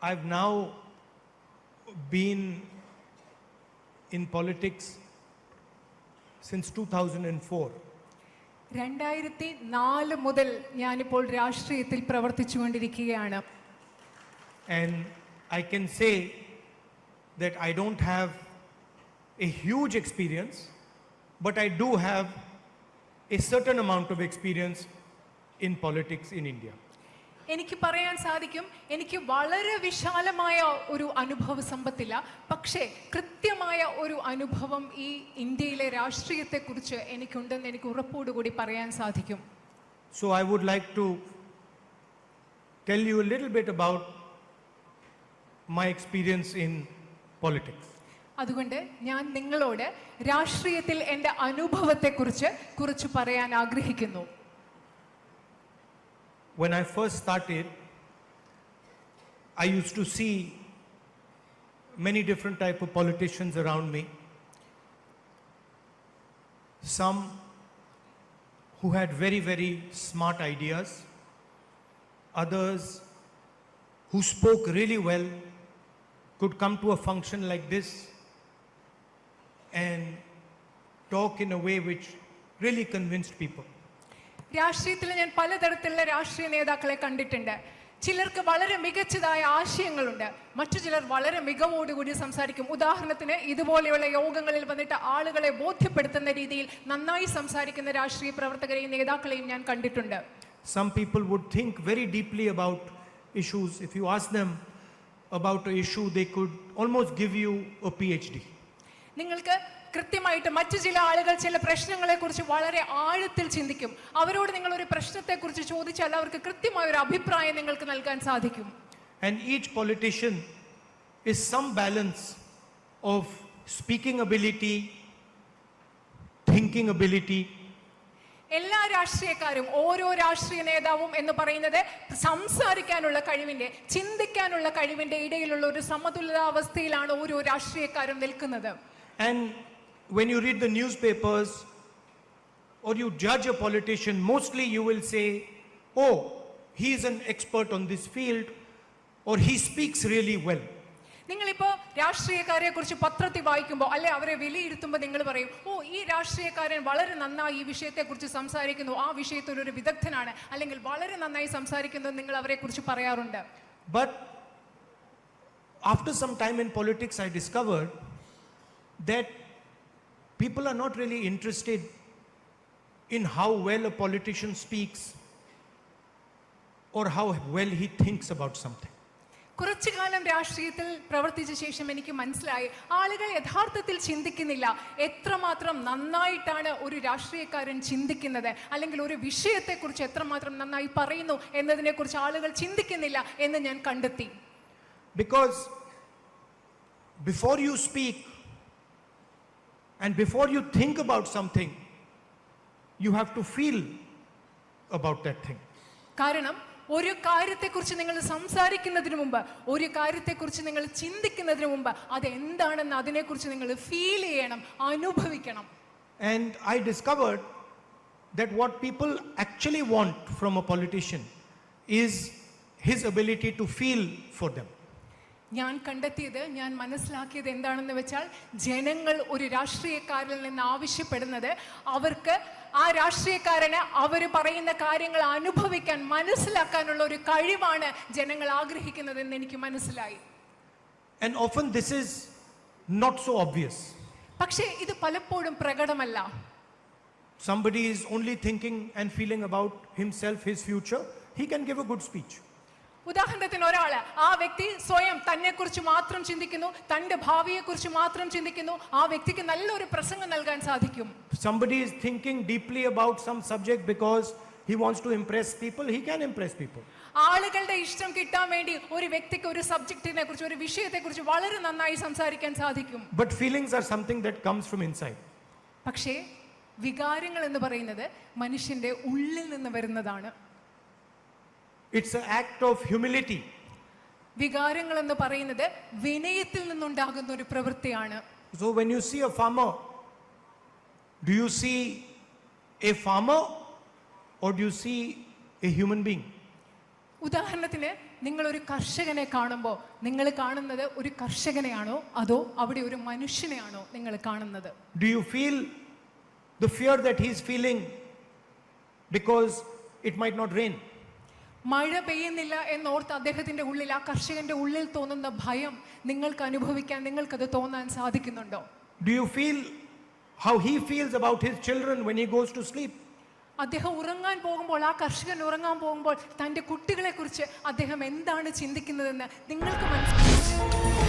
I've now been in politics since 2004. 2004 മുതൽ ഞാനിപ്പോൾ രാഷ്ട്രീയത്തിൽ പ്രവർത്തിച്ചുകൊണ്ടിരിക്കുകയാണ്. And I can say that I don't have a huge experience, but I do have a certain amount of experience in politics in India. എനിക്ക് പറയാൻ സാധിക്കും, എനിക്ക് വളരെ വിശാലമായ ഒരു അനുഭവ സമ്പത്തില്ല, പക്ഷേ കൃത്യമായ ഒരു അനുഭവം ഈ ഇന്ത്യയിലെ രാഷ്ട്രീയത്തെക്കുറിച്ച് എനിക്കുണ്ടെന്ന് എനിക്ക് ഉറപ്പോടുകൂടി പറയാൻ സാധിക്കും. So I would like to tell you a little bit about my experience in politics. അതുകൊണ്ട് ഞാൻ നിങ്ങളോട് രാഷ്ട്രീയത്തിൽ എൻ്റെ അനുഭവത്തെക്കുറിച്ച് കുറച്ച് പറയാൻ ആഗ്രഹിക്കുന്നു. When I first started, I used to see many different type of politicians around me. Some who had very, very smart ideas. Others who spoke really well, could come to a function like this and talk in a way which really convinced people. രാഷ്ട്രീയത്തിൽ ഞാൻ പലതരത്തിലുള്ള രാഷ്ട്രീയ നേതാക്കളെ കണ്ടിട്ടുണ്ട്. ചിലർക്ക് വളരെ മികച്ചതായ ആശയങ്ങളുണ്ട്, മറ്റു ചിലർ വളരെ മികവോടുകൂടി സംസാരിക്കും. ഉദാഹരണത്തിന് ഇതുപോലെയുള്ള യോഗങ്ങളിൽ വന്നിട്ട് ആളുകളെ ബോധ്യപ്പെടുത്തുന്ന രീതിയിൽ നന്നായി സംസാരിക്കുന്ന രാഷ്ട്രീയ പ്രവർത്തകരെയും നേതാക്കളെയും ഞാൻ കണ്ടിട്ടുണ്ട്. Some people would think very deeply about issues. If you ask them about an issue, they could almost give you a PhD. നിങ്ങൾക്ക് കൃത്യമായിട്ട് മറ്റു ചില ആളുകൾ ചില പ്രശ്നങ്ങളെ കുറിച്ച് വളരെ ആഴത്തിൽ ചിന്തിക്കും. അവരോട് നിങ്ങൾ ഒരു പ്രശ്നത്തെക്കുറിച്ച് ചോദിച്ചാൽ അവർക്ക് കൃത്യമായ ഒരു അഭിപ്രായം നിങ്ങൾക്ക് നൽകാൻ സാധിക്കും. And each politician is some balance of speaking ability, thinking ability. എല്ലാ രാഷ്ട്രീയക്കാരും, ഓരോ രാഷ്ട്രീയ നേതാവും എന്ന് പറയുന്നത് സംസാരിക്കാനുള്ള കഴിവിന്റെ, ചിന്തിക്കാനുള്ള കഴിവിന്റെ ഇടയിലുള്ള ഒരു സമതുലിതാവസ്ഥയിലാണ് ഓരോ രാഷ്ട്രീയക്കാരും നിൽക്കുന്നത്. And when you read the newspapers or you judge a politician, mostly you will say, oh, he is an expert on this field, or he speaks really well. നിങ്ങളിപ്പോൾ രാഷ്ട്രീയക്കാരെ കുറിച്ച് പത്രത്തിൽ വായിക്കുമ്പോൾ അല്ലെ അവരെ വിലയിരുത്തുമ്പോൾ നിങ്ങൾ പറയും, ഓ, ഈ രാഷ്ട്രീയക്കാരൻ വളരെ നന്നായി ഈ വിഷയത്തെക്കുറിച്ച് സംസാരിക്കുന്നു, ആ വിഷയത്തിൽ ഒരു വിദഗ്ധനാണ്, അല്ലെങ്കിൽ വളരെ നന്നായി സംസാരിക്കുന്നു, നിങ്ങൾ അവരെ കുറിച്ച് പറയാറുണ്ട്. But after some time in politics, I discovered that people are not really interested in how well a politician speaks or how well he thinks about something. കുറച്ചു കാലം രാഷ്ട്രീയത്തിൽ പ്രവർത്തിച്ച ശേഷം എനിക്ക് മനസ്സിലായി, ആളുകൾ യഥാർത്ഥത്തിൽ ചിന്തിക്കുന്നില്ല എത്രമാത്രം നന്നായിട്ടാണ് ഒരു രാഷ്ട്രീയക്കാരൻ ചിന്തിക്കുന്നത്, അല്ലെങ്കിൽ ഒരു വിഷയത്തെക്കുറിച്ച് എത്രമാത്രം നന്നായി പറയുന്നു എന്നതിനെക്കുറിച്ച് ആളുകൾ ചിന്തിക്കുന്നില്ല എന്ന് ഞാൻ കണ്ടെത്തി. Because before you speak and before you think about something, you have to feel about that thing. കാരണം ഒരു കാര്യത്തെക്കുറിച്ച് നിങ്ങൾ സംസാരിക്കുന്നതിന് മുമ്പ്, ഒരു കാര്യത്തെക്കുറിച്ച് നിങ്ങൾ ചിന്തിക്കുന്നതിന് മുമ്പ് അത് എന്താണെന്ന് അതിനെക്കുറിച്ച് നിങ്ങൾ ഫീൽ ചെയ്യണം, അനുഭവിക്കണം. And I discovered that what people actually want from a politician is his ability to feel for them. ഞാൻ കണ്ടെത്തിയത്, ഞാൻ മനസ്സിലാക്കിയത് എന്താണെന്ന് വെച്ചാൽ, ജനങ്ങൾ ഒരു രാഷ്ട്രീയക്കാരിൽ നിന്ന് ആവശ്യപ്പെടുന്നത് അവർക്ക് ആ രാഷ്ട്രീയക്കാരന് അവർ പറയുന്ന കാര്യങ്ങൾ അനുഭവിക്കാൻ, മനസ്സിലാക്കാനുള്ള ഒരു കഴിവാണ് ജനങ്ങൾ ആഗ്രഹിക്കുന്നതെന്ന് എനിക്ക് മനസ്സിലായി. And often this is not so obvious. പക്ഷേ ഇത് പലപ്പോഴും പ്രകടമല്ല. Somebody is only thinking and feeling about himself, his future. He can give a good speech. ഉദാഹരണത്തിന് ഒരാള്, ആ വ്യക്തി സ്വയം തന്നെ കുറിച്ച് മാത്രം ചിന്തിക്കുന്നു, തന്റെ ഭാവിയെ കുറിച്ച് മാത്രം ചിന്തിക്കുന്നു, ആ വ്യക്തിക്ക് നല്ലൊരു പ്രസംഗം നൽകാൻ സാധിക്കും. Somebody is thinking deeply about some subject because he wants to impress people. He can impress people. ആളുകളുടെ ഇഷ്ടം കിട്ടാൻ വേണ്ടി ഒരു വ്യക്തിക്ക് ഒരു സബ്ജക്റ്റിനെ കുറിച്ച്, ഒരു വിഷയത്തെ കുറിച്ച് വളരെ നന്നായി സംസാരിക്കാൻ സാധിക്കും. But feelings are something that comes from inside. പക്ഷേ വികാരങ്ങൾ എന്ന് പറയുന്നത് മനുഷ്യന്റെ ഉള്ളിൽ നിന്ന് വരുന്നതാണ്. It's an act of humility. വികാരങ്ങൾ എന്ന് പറയുന്നത് വിനയത്തിൽ നിന്നുണ്ടാകുന്ന ഒരു പ്രവൃത്തിയാണ്. So when you see a farmer, do you see a farmer or do you see a human being? ഉദാഹരണത്തിന് നിങ്ങൾ ഒരു കർഷകനെ കാണുമ്പോൾ നിങ്ങൾ കാണുന്നത് ഒരു കർഷകനെയാണോ അതോ അവിടെ ഒരു മനുഷ്യനെയാണോ നിങ്ങൾ കാണുന്നത്? Do you feel the fear that he is feeling because it might not rain? മഴ പെയ്യുന്നില്ല എന്നോർത്ത് അദ്ദേഹത്തിന്റെ ഉള്ളിൽ, ആ കർഷകന്റെ ഉള്ളിൽ തോന്നുന്ന ഭയം നിങ്ങൾക്ക് അനുഭവിക്കാൻ, നിങ്ങൾക്കത് തോന്നാൻ സാധിക്കുന്നുണ്ടോ? Do you feel how he feels about his children when he goes to sleep? അദ്ദേഹം ഉറങ്ങാൻ പോകുമ്പോൾ, ആ കർഷകൻ ഉറങ്ങാൻ പോകുമ്പോൾ തന്റെ കുട്ടികളെ കുറിച്ച് അദ്ദേഹം എന്താണ് ചിന്തിക്കുന്നതെന്ന് നിങ്ങൾക്ക് മനസ്സിലാക്കും.